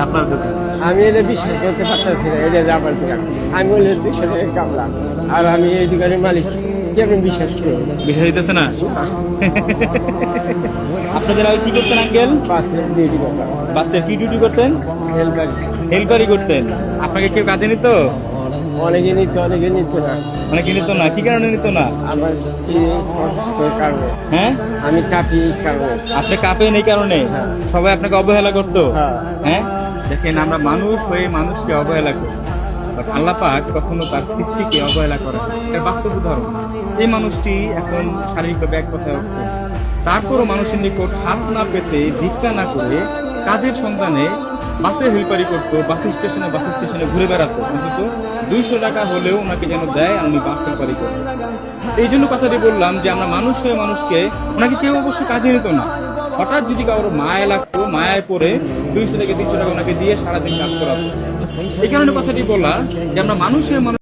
আপনার দোকান? আমি এটা বিশ্বাস করতে পারতেছি না, এটা যাবার দোকান। আমি হলে 200 টাকা কামলা, আর আমি এই দোকানের মালিক, কেমন বিশ্বাস করবো? বিষয় দিতেছে না। আপনাদের আগে কি করতেন আঙ্কেল? বাসে ডিউটি করতাম, বাসের কি ডিউটি করতেন? হেলপার। হেল্পারই করতেন। আপনাকে কেউ কাজে নিত? অনেকে নিত, অনেকে নিত না। অনেকে নিত না, কি কারণে নিত না? আমার কি অসুস্থর কারণে, হ্যাঁ, আমি কাঁপি কারণে। আপনি কাঁপেন এই কারণে সবাই আপনাকে অবহেলা করতো? হ্যাঁ। হ্যাঁ, দেখেন আমরা মানুষ হয়ে মানুষকে অবহেলা করি, বাট আল্লাহ পাক কখনো তার সৃষ্টিকে অবহেলা করে না। এর বাস্তব উদাহরণ, এই মানুষটি এখন শারীরিকভাবে এক কথায় অক্ষম, তারপরও মানুষের নিকট হাত না পেতে, ভিক্ষা না করে, কাজের সন্ধানে বাসের হেল্পারি করতো, বাস স্টেশনে ঘুরে বেড়াতো, অন্তত 200 টাকা হলেও ওনাকে যেন দেয়, আমি বাস হেল্পারি করবো। এই জন্য কথাটি বললাম যে আমরা মানুষ হয়ে মানুষকে, ওনাকে কেউ অবশ্যই কাজে নিত না। হঠাৎ যদি কারোর মায়া লাগতো, মায়ায় পড়ে 200 থেকে 300 টাকা ওনাকে দিয়ে সারাদিন কাজ করাতো। এই কারণে কথাটি বলা যে আমরা মানুষ হয়ে মানুষ